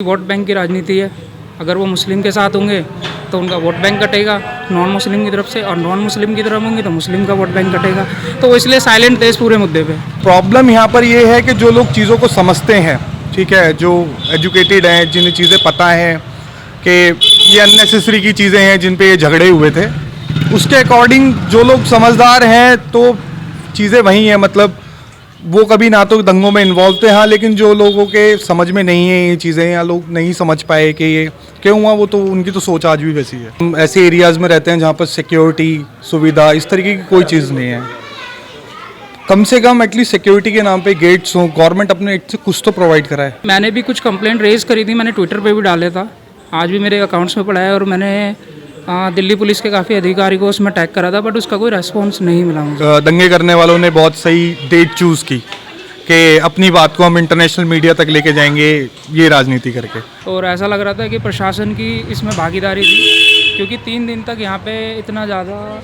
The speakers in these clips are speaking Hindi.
वोट बैंक की राजनीति है। अगर वो मुस्लिम के साथ होंगे तो उनका वोट बैंक कटेगा नॉन मुस्लिम की तरफ से, और नॉन मुस्लिम की तरफ होंगे तो मुस्लिम का वोट बैंक कटेगा। तो वो इसलिए साइलेंट थे इस पूरे मुद्दे पे। प्रॉब्लम यहाँ पर ये है कि जो लोग चीज़ों को समझते हैं, ठीक है, जो एजुकेटेड हैं, जिन्हें चीज़ें पता हैं कि ये अननेसेसरी की चीज़ें हैं जिन पे ये झगड़े हुए थे, उसके अकॉर्डिंग जो लोग समझदार हैं तो चीज़ें वही हैं। मतलब वो कभी ना तो दंगों में इन्वॉल्व थे, हाँ, लेकिन जो लोगों के समझ में नहीं है ये चीज़ें, या लोग नहीं समझ पाए कि ये क्यों हुआ, वो तो उनकी तो सोच आज भी वैसी है। हम ऐसे एरियाज़ में रहते हैं जहाँ पर सिक्योरिटी सुविधा इस तरीके की कोई चीज़ नहीं है। कम से कम एटलीस्ट सिक्योरिटी के नाम पे गेट्स हों, गवर्नमेंट अपने एट से कुछ तो प्रोवाइड कराए। मैंने भी कुछ कंप्लेंट रेज करी थी, मैंने ट्विटर पे भी डाले था, आज भी मेरे अकाउंट्स में पड़ा है, और मैंने दिल्ली पुलिस के काफ़ी अधिकारी को उसमें टैग करा था, बट उसका कोई रेस्पॉन्स नहीं मिला मुझे। दंगे करने वालों ने बहुत सही डेट चूज़ की कि अपनी बात को हम इंटरनेशनल मीडिया तक लेके जाएंगे, ये राजनीति करके। और ऐसा लग रहा था कि प्रशासन की इसमें भागीदारी थी, क्योंकि 3 दिन तक यहाँ पे इतना ज़्यादा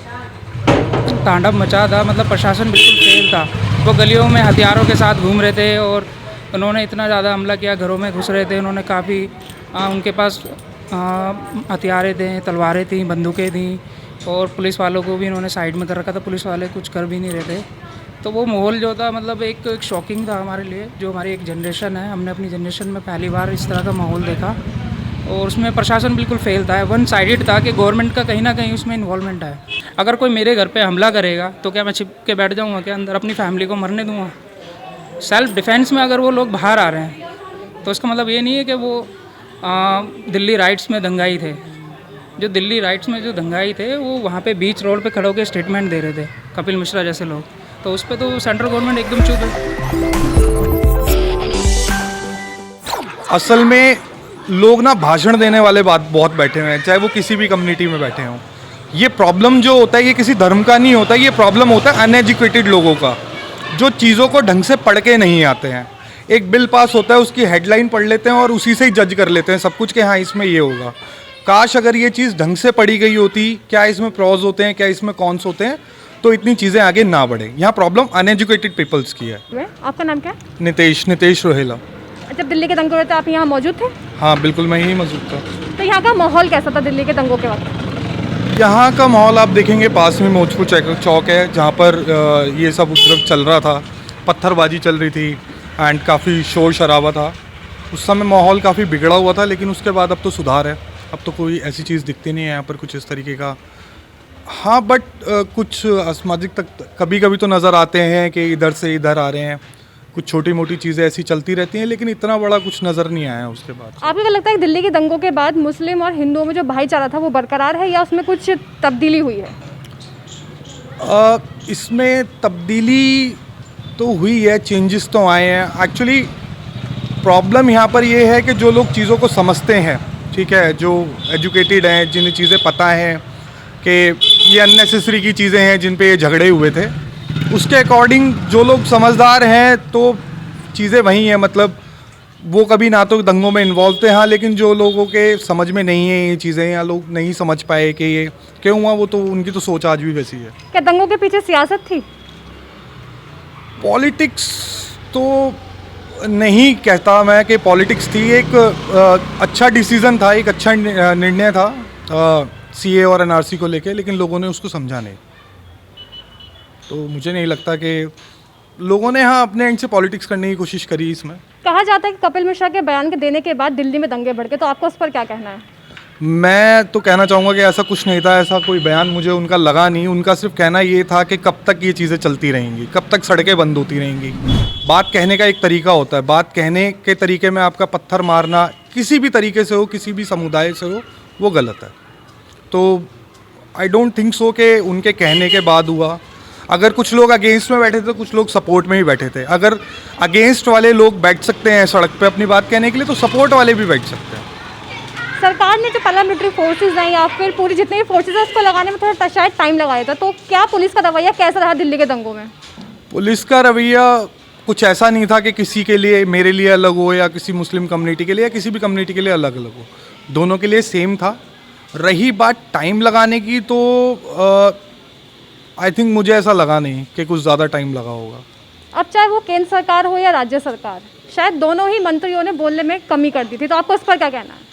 तांडव मचा था। मतलब प्रशासन बिल्कुल फेल था। वो गलियों में हथियारों के साथ घूम रहे थे और उन्होंने इतना ज़्यादा हमला किया, घरों में घुस रहे थे। उन्होंने काफ़ी उनके पास हथियारें थे, तलवारें थीं, बंदूकें थीं, और पुलिस वालों को भी इन्होंने साइड में कर रखा था। पुलिस वाले कुछ कर भी नहीं रहे थे। तो वो माहौल जो था, मतलब एक शॉकिंग था हमारे लिए, जो हमारी एक जनरेशन है। हमने अपनी जनरेशन में पहली बार इस तरह का माहौल देखा, और उसमें प्रशासन बिल्कुल फेल था। वन साइडेड था कि गवर्नमेंट का कहीं ना कहीं उसमें इन्वॉल्वमेंट है। अगर कोई मेरे घर पे हमला करेगा तो क्या मैं छिप के बैठ जाऊँगा क्या अंदर, अपनी फैमिली को मरने दूँगा? सेल्फ डिफेंस में अगर वो लोग बाहर आ रहे हैं तो इसका मतलब ये नहीं है कि वो दिल्ली राइट्स में दंगाई थे। जो दिल्ली राइट्स में जो दंगाई थे वो वहाँ पे बीच रोड पे खड़े होकर स्टेटमेंट दे रहे थे, कपिल मिश्रा जैसे लोग। तो उस पर तो सेंट्रल गवर्नमेंट एकदम चुप है। असल में लोग ना भाषण देने वाले बात बहुत बैठे हुए हैं, चाहे वो किसी भी कम्युनिटी में बैठे हों। ये प्रॉब्लम जो होता है ये किसी धर्म का नहीं होता, ये प्रॉब्लम होता है अनएजुकेटेड लोगों का, जो चीज़ों को ढंग से पढ़ के नहीं आते हैं। एक बिल पास होता है, उसकी हेडलाइन पढ़ लेते हैं और उसी से ही जज कर लेते हैं सब कुछ कि हाँ इसमें ये होगा। काश अगर ये चीज़ ढंग से पढ़ी गई होती, क्या इसमें प्रॉज होते हैं, क्या इसमें कॉन्स होते हैं, तो इतनी चीज़ें आगे ना बढ़े। यहाँ प्रॉब्लम अनएजुकेटेड पीपल्स की है। आपका नाम क्या है? नितेश रोहेला। जब दिल्ली के दंगे हुए थे आप यहाँ मौजूद थे? हाँ बिल्कुल, मैं यहीं मौजूद था। तो यहाँ का माहौल कैसा था दिल्ली के दंगों के वक्त? यहाँ का माहौल आप देखेंगे, पास में मोचपुर चौक है जहाँ पर ये सब उपद्रव चल रहा था, पत्थरबाजी चल रही थी एंड काफ़ी शोर शराबा था। उस समय माहौल काफ़ी बिगड़ा हुआ था, लेकिन उसके बाद अब तो सुधार है। अब तो कोई ऐसी चीज़ दिखती नहीं है यहाँ पर कुछ इस तरीके का। हाँ, बट कुछ असामाजिक तक कभी कभी तो नज़र आते हैं कि इधर से इधर आ रहे हैं, कुछ छोटी मोटी चीज़ें ऐसी चलती रहती हैं, लेकिन इतना बड़ा कुछ नज़र नहीं आया उसके बाद। आपको क्या लगता है दिल्ली के दंगों के बाद मुस्लिम और हिंदुओं में जो भाईचारा था वो बरकरार है, या उसमें कुछ तब्दीली हुई है? इसमें तब्दीली तो हुई है, चेंजेस तो आए हैं। एक्चुअली प्रॉब्लम यहाँ पर ये है कि जो लोग चीज़ों को समझते हैं, ठीक है, जो एजुकेटेड हैं, जिन्हें चीज़ें पता हैं कि ये अननेसेसरी की चीज़ें हैं जिन पे ये झगड़े हुए थे, उसके अकॉर्डिंग जो लोग समझदार हैं तो चीज़ें वही हैं। मतलब वो कभी ना तो दंगों में इन्वॉल्व थे, हाँ, लेकिन जो लोगों के समझ में नहीं है ये चीज़ें, या लोग नहीं समझ पाए कि ये क्यों हुआ, वो तो उनकी तो सोच आज भी वैसी है। क्या दंगों के पीछे सियासत थी? पॉलिटिक्स तो नहीं कहता मैं कि पॉलिटिक्स थी। एक अच्छा डिसीज़न था, एक अच्छा निर्णय था सीए और एनआरसी को लेके, लेकिन लोगों ने उसको समझा नहीं। तो मुझे नहीं लगता कि लोगों ने हाँ अपने एंड से पॉलिटिक्स करने की कोशिश करी इसमें। कहा जाता है कि कपिल मिश्रा के बयान के देने के बाद दिल्ली में दंगे भड़के, तो आपको उस पर क्या कहना है? मैं तो कहना चाहूँगा कि ऐसा कुछ नहीं था, ऐसा कोई बयान मुझे उनका लगा नहीं। उनका सिर्फ कहना ये था कि कब तक ये चीज़ें चलती रहेंगी, कब तक सड़कें बंद होती रहेंगी। बात कहने का एक तरीका होता है, बात कहने के तरीके में आपका पत्थर मारना किसी भी तरीके से हो, किसी भी समुदाय से हो, वो गलत है। तो आई डोंट थिंक सो कि उनके कहने के बाद हुआ। अगर कुछ लोग अगेंस्ट में बैठे थे तो कुछ लोग सपोर्ट में ही बैठे थे। अगर अगेंस्ट वाले लोग बैठ सकते हैं सड़क पे अपनी बात कहने के लिए, तो सपोर्ट वाले भी बैठ सकते हैं। सरकार ने जो पैरामिलिट्री फोर्सेज हैं या फिर पूरी जितनी भी फोर्सेज है उसको लगाने में थोड़ा शायद टाइम लगाया था, तो क्या पुलिस का रवैया कैसा रहा दिल्ली के दंगों में? पुलिस का रवैया कुछ ऐसा नहीं था कि किसी के लिए, मेरे लिए अलग हो, या किसी मुस्लिम कम्युनिटी के लिए, या किसी भी कम्युनिटी के लिए अलग अलग हो। दोनों के लिए सेम था। रही बात टाइम लगाने की, तो आई थिंक मुझे ऐसा लगा नहीं कि कुछ ज़्यादा टाइम लगा होगा। अब चाहे वो केंद्र सरकार हो या राज्य सरकार, शायद दोनों ही मंत्रियों ने बोलने में कमी कर दी थी, तो आपको इस पर क्या कहना है?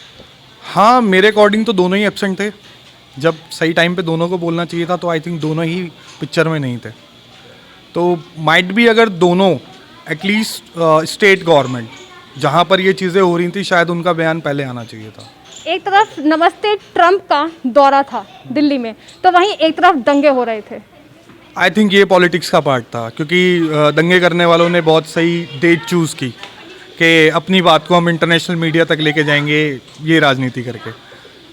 हाँ, मेरे अकॉर्डिंग तो दोनों ही एब्सेंट थे। जब सही टाइम पे दोनों को बोलना चाहिए था तो आई थिंक दोनों ही पिक्चर में नहीं थे। तो माइट भी अगर दोनों एटलीस्ट स्टेट गवर्नमेंट जहाँ पर ये चीज़ें हो रही थी शायद उनका बयान पहले आना चाहिए था। एक तरफ नमस्ते ट्रंप का दौरा था दिल्ली में, तो वहीं एक तरफ दंगे हो रहे थे। आई थिंक ये पॉलिटिक्स का पार्ट था, क्योंकि दंगे करने वालों ने बहुत सही डेट चूज़ की कि अपनी बात को हम इंटरनेशनल मीडिया तक लेके जाएंगे, ये राजनीति करके।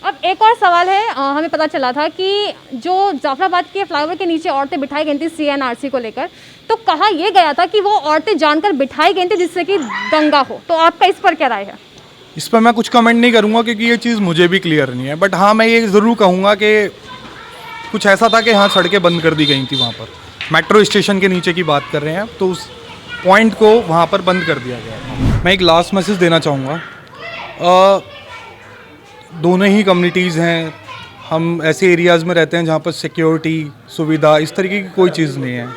अब एक और सवाल है, हमें पता चला था कि जो जाफराबाद के फ्लाईओवर के नीचे औरतें बिठाई गई थी CNRC को लेकर, तो कहा यह गया था कि वो औरतें जानकर बिठाई गई थी जिससे कि दंगा हो। तो आपका इस पर क्या राय है? इस पर मैं कुछ कमेंट नहीं करूँगा क्योंकि ये चीज़ मुझे भी क्लियर नहीं है, बट हाँ मैं ये ज़रूर कहूँगा कि कुछ ऐसा था कि हाँ सड़कें बंद कर दी गई थी वहाँ पर। मेट्रो स्टेशन के नीचे की बात कर रहे हैं, तो उस पॉइंट को वहाँ पर बंद कर दिया गया था। मैं एक लास्ट मैसेज देना चाहूँगा, दोनों ही कम्युनिटीज़ हैं, हम ऐसे एरियाज़ में रहते हैं जहाँ पर सिक्योरिटी सुविधा इस तरीके की कोई चीज़ नहीं है।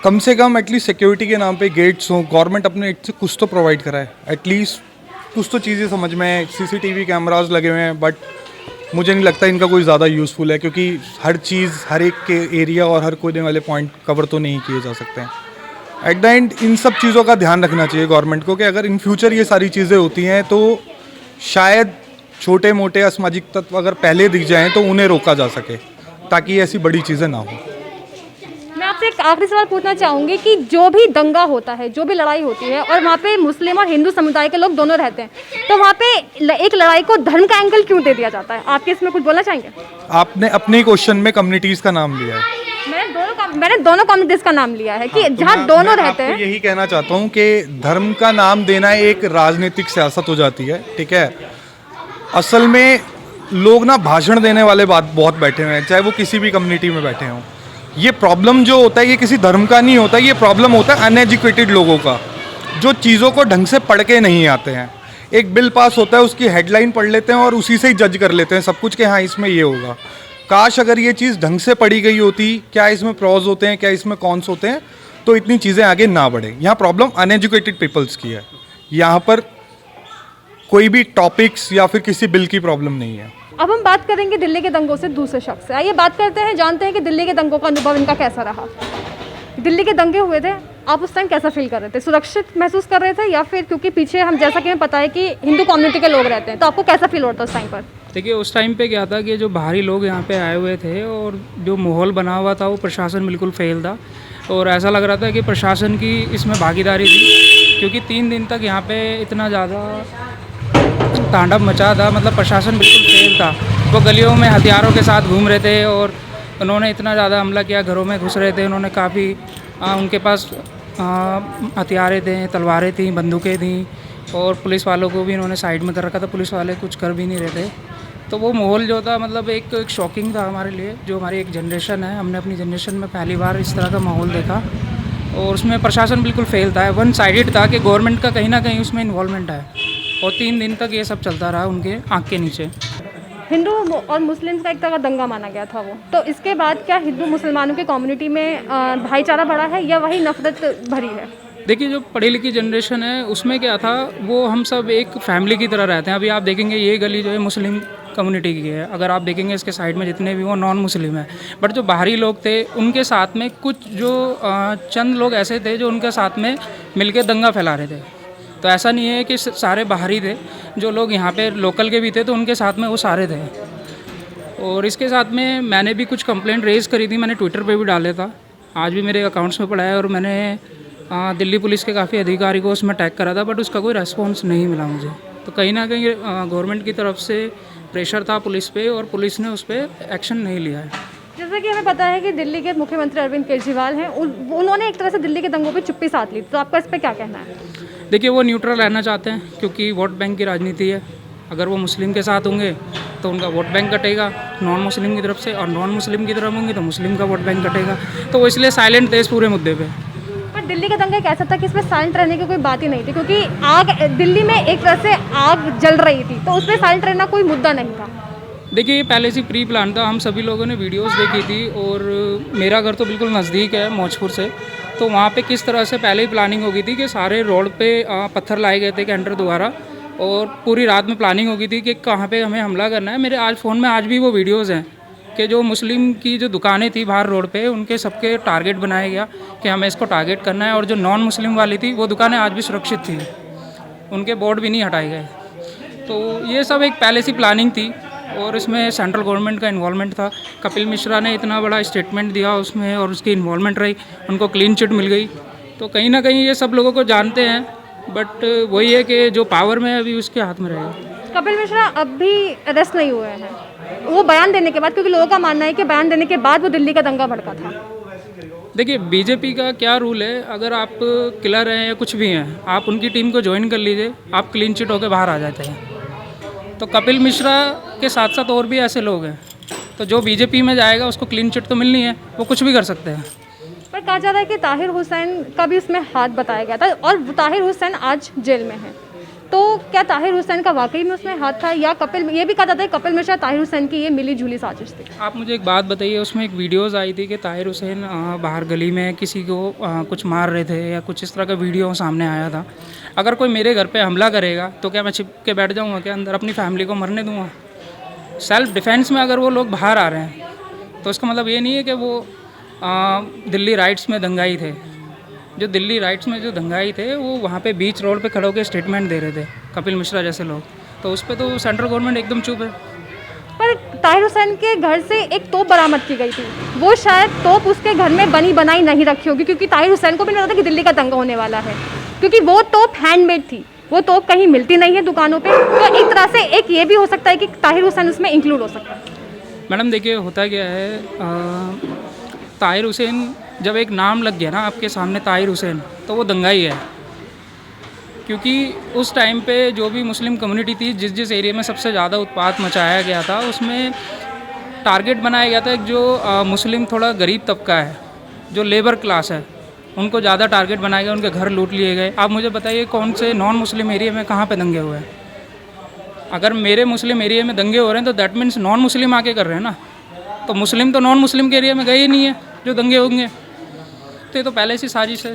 कम से कम एटलीस्ट सिक्योरिटी के नाम पे गेट्स हों, गवर्नमेंट अपने से कुछ तो प्रोवाइड कराए, एटलीस्ट कुछ तो चीज़ें समझ में। CCTV कैमराज लगे हुए हैं, बट मुझे नहीं लगता इनका कोई ज़्यादा यूज़फुल है, क्योंकि हर चीज़ हर एक के एरिया और हर कोने वाले पॉइंट कवर तो नहीं किए जा सकते हैं। एट द एंड इन सब चीज़ों का ध्यान रखना चाहिए गवर्नमेंट को कि अगर इन फ्यूचर ये सारी चीज़ें होती हैं तो शायद छोटे मोटे असामाजिक तत्व अगर पहले दिख जाएं तो उन्हें रोका जा सके, ताकि ऐसी बड़ी चीज़ें ना हो। मैं आपसे एक आखिरी सवाल पूछना चाहूँगी कि जो भी दंगा होता है, जो भी लड़ाई होती है, और वहाँ पे मुस्लिम और हिंदू समुदाय के लोग दोनों रहते हैं, तो वहाँ पे एक लड़ाई को धर्म का एंगल क्यों दे दिया जाता है? आपके इसमें कुछ बोलना चाहेंगे? आपने अपने क्वेश्चन में कम्युनिटीज़ का नाम लिया है। मैंने दोनों कम्युनिटीज का नाम लिया है कि हाँ, जहाँ दोनों रहते हैं। यही कहना चाहता हूँ कि धर्म का नाम देना एक राजनीतिक सियासत हो जाती है, ठीक है। असल में लोग ना भाषण देने वाले बात बहुत बैठे हुए हैं, चाहे वो किसी भी कम्युनिटी में बैठे हों। ये प्रॉब्लम जो होता है ये किसी धर्म का नहीं होता, ये प्रॉब्लम होता है अनएजुकेटेड लोगों का, जो चीज़ों को ढंग से पढ़ के नहीं आते हैं। एक बिल पास होता है, उसकी हेडलाइन पढ़ लेते हैं और उसी से ही जज कर लेते हैं सब कुछ कि हाँ इसमें ये होगा। काश अगर ये चीज़ ढंग से पढ़ी गई होती, क्या इसमें प्रॉज होते हैं, क्या इसमें कॉन्स होते हैं, तो इतनी चीज़ें आगे ना बढ़े। यहाँ प्रॉब्लम अनएजुकेटेड पीपल्स की है, यहाँ पर कोई भी टॉपिक्स या फिर किसी बिल की प्रॉब्लम नहीं है। अब हम बात करेंगे दिल्ली के दंगों से दूसरे शख्स से। आइए बात करते हैं, जानते हैं कि दिल्ली के दंगों का अनुभव इनका कैसा रहा। दिल्ली के दंगे हुए थे, आप उस टाइम कैसा फील कर रहे थे? सुरक्षित महसूस कर रहे थे, या फिर क्योंकि पीछे हम जैसा कि हमें पता है कि हिंदू कम्युनिटी के लोग रहते हैं, तो आपको कैसा फील होता है उस टाइम पर? देखिए उस टाइम पे क्या था कि जो बाहरी लोग यहाँ पे आए हुए थे और जो माहौल बना हुआ था वो प्रशासन बिल्कुल फेल था, और ऐसा लग रहा था कि प्रशासन की इसमें भागीदारी थी, क्योंकि 3 दिन तक यहाँ पे इतना ज़्यादा तांडव मचा था, मतलब प्रशासन बिल्कुल फेल था। वो गलियों में हथियारों के साथ घूम रहे थे और उन्होंने इतना ज़्यादा हमला किया, घरों में घुस रहे थे, उन्होंने काफ़ी उनके पास हथियारें थे, तलवारें थीं, बंदूकें थीं, और पुलिस वालों को भी इन्होंने साइड में कर रखा था, पुलिस वाले कुछ कर भी नहीं रहे थे। तो वो माहौल जो था मतलब एक शॉकिंग था हमारे लिए, जो हमारी एक जनरेशन है, हमने अपनी जनरेशन में पहली बार इस तरह का माहौल देखा, और उसमें प्रशासन बिल्कुल फेल था, वन साइडेड था कि गवर्नमेंट का कहीं ना कहीं उसमें इन्वॉल्वमेंट है, और 3 दिन तक ये सब चलता रहा उनके आँख के नीचे। हिंदू और मुस्लिम का एक तरह का दंगा माना गया था वो, तो इसके बाद क्या हिंदू मुसलमानों की कम्युनिटी में भाईचारा बढ़ा है या वही नफरत भरी है? देखिए जो पढ़ी लिखी जनरेशन है उसमें क्या था, वो हम सब एक फैमिली की तरह रहते हैं। अभी आप देखेंगे ये गली जो है मुस्लिम कम्युनिटी की है, अगर आप देखेंगे इसके साइड में जितने भी वो नॉन मुस्लिम है, बट जो बाहरी लोग थे उनके साथ में कुछ जो चंद लोग ऐसे थे जो उनके साथ में मिलके दंगा फैला रहे थे। तो ऐसा नहीं है कि सारे बाहरी थे, जो लोग यहाँ पे लोकल के भी थे तो उनके साथ में वो सारे थे। और इसके साथ में मैंने भी कुछ कंप्लेंट रेज़ करी थी, मैंने ट्विटर पे भी डाले था, आज भी मेरे अकाउंट्स में पड़ा है, और मैंने दिल्ली पुलिस के काफ़ी अधिकारी को उसमें टैग करा था, बट उसका कोई रेस्पॉन्स नहीं मिला मुझे। तो कहीं ना कहीं गवर्नमेंट की तरफ से प्रेशर था पुलिस पे, और पुलिस ने उस पर एक्शन नहीं लिया है। जैसा कि हमें पता है कि दिल्ली के मुख्यमंत्री अरविंद केजरीवाल हैं, उन्होंने एक तरह से दिल्ली के दंगों पे चुप्पी साध ली, तो आपका इस पर क्या कहना है? देखिए वो न्यूट्रल रहना चाहते हैं, क्योंकि वोट बैंक की राजनीति है। अगर वो मुस्लिम के साथ होंगे तो उनका वोट बैंक कटेगा नॉन मुस्लिम की तरफ से, और नॉन मुस्लिम की तरफ होंगे तो मुस्लिम का वोट बैंक कटेगा। तो वो इसलिए साइलेंट थे इस पूरे मुद्दे पे। पर दिल्ली का दंगा एक ऐसा था कि इसमें साइलेंट रहने की कोई बात ही नहीं थी, क्योंकि आग दिल्ली में एक तरह से आग जल रही थी, तो उसमें साइलेंट रहना कोई मुद्दा नहीं था। देखिए ये पहले से प्री प्लान था, हम सभी लोगों ने वीडियोस देखी थी, और मेरा घर तो बिल्कुल नज़दीक है मौजपुर से, तो वहाँ पे किस तरह से पहले ही प्लानिंग हो गई थी कि सारे रोड पे पत्थर लाए गए थे कैंटर द्वारा, और पूरी रात में प्लानिंग हो गई थी कि कहाँ पे हमें हमला करना है। मेरे आज फ़ोन में आज भी वो वीडियोज़ हैं कि जो मुस्लिम की जो दुकानें थी बाहर रोड पे, उनके सबके टारगेट बनाया गया कि हमें इसको टारगेट करना है, और जो नॉन मुस्लिम वाली थी वो दुकानें आज भी सुरक्षित थी, उनके बोर्ड भी नहीं हटाए गए। तो ये सब एक पहले से प्लानिंग थी, और इसमें सेंट्रल गवर्नमेंट का इन्वॉल्वमेंट था। कपिल मिश्रा ने इतना बड़ा स्टेटमेंट दिया उसमें, और उसकी इन्वॉल्वमेंट रही, उनको क्लीन चिट मिल गई। तो कहीं ना कहीं ये सब लोगों को जानते हैं, बट वही है कि जो पावर में है अभी उसके हाथ में रहेगा। कपिल मिश्रा अब भी अरेस्ट नहीं हुए हैं, वो बयान देने के बाद, क्योंकि लोगों का मानना है कि बयान देने के बाद वो दिल्ली का दंगा भड़का था। देखिए, बीजेपी का क्या रूल है, अगर आप किलर हैं या कुछ भी हैं, आप उनकी टीम को ज्वाइन कर लीजिए, आप क्लीन चिट होकर बाहर आ जाते हैं। तो कपिल मिश्रा के साथ साथ और भी ऐसे लोग हैं, तो जो बीजेपी में जाएगा उसको क्लीन चिट तो मिलनी है, वो कुछ भी कर सकते हैं। पर कहा जा रहा है कि ताहिर हुसैन का भी उसमें हाथ बताया गया था, और ताहिर हुसैन आज जेल में है। तो क्या ताहिर हुसैन का वाकई में उसमें हाथ था, या कपिल, ये भी कहा जाता है कपिल मिश्रा ताहिर हुसैन की ये मिली जुली साजिश थी? आप मुझे एक बात बताइए, उसमें एक वीडियोस आई थी कि ताहिर हुसैन बाहर गली में किसी को कुछ मार रहे थे या कुछ इस तरह का वीडियो सामने आया था। अगर कोई मेरे घर पे हमला करेगा तो क्या मैं छिप के बैठ जाऊँगा क्या अंदर, अपनी फैमिली को मरने दूँगा? सेल्फ डिफेंस में अगर वो लोग बाहर आ रहे हैं तो इसका मतलब ये नहीं है कि वो दिल्ली राइट्स में दंगाई थे। जो दिल्ली राइट्स में जो दंगाई थे वो वहाँ पे बीच रोड पे खड़े होकर स्टेटमेंट दे रहे थे, कपिल मिश्रा जैसे लोग। तो उस पर तो सेंट्रल गवर्नमेंट एकदम चुप है। पर ताहिर हुसैन के घर से एक तोप बरामद की गई थी, वो शायद तोप उसके घर में बनी बनाई नहीं रखी होगी, क्योंकि ताहिर हुसैन को भी नहीं पता था कि दिल्ली का दंगा होने वाला है, क्योंकि वो तोप हैंडमेड थी, वो तोप कहीं मिलती नहीं है दुकानों पे। तो एक तरह से एक ये भी हो सकता है कि ताहिर हुसैन उसमें इंक्लूड हो सकता है। मैडम देखिए, होता क्या है, ताहिर हुसैन जब एक नाम लग गया ना आपके सामने ताहिर हुसैन, तो वो दंगाई है। क्योंकि उस टाइम पे जो भी मुस्लिम कम्युनिटी थी, जिस जिस एरिया में सबसे ज़्यादा उत्पात मचाया गया था, उसमें टारगेट बनाया गया था जो मुस्लिम थोड़ा गरीब तबका है, जो लेबर क्लास है, उनको ज़्यादा टारगेट बनाया गया, उनके घर लूट लिए गए। आप मुझे बताइए कौन से नॉन मुस्लिम एरिया में कहाँ पे दंगे हुए हैं? अगर मेरे मुस्लिम एरिया में दंगे हो रहे हैं तो दैट मीन्स नॉन मुस्लिम आके कर रहे हैं ना, तो मुस्लिम तो नॉन मुस्लिम के एरिया में गए ही नहीं है जो दंगे होंगे। तो ये तो पहले से साजिश है।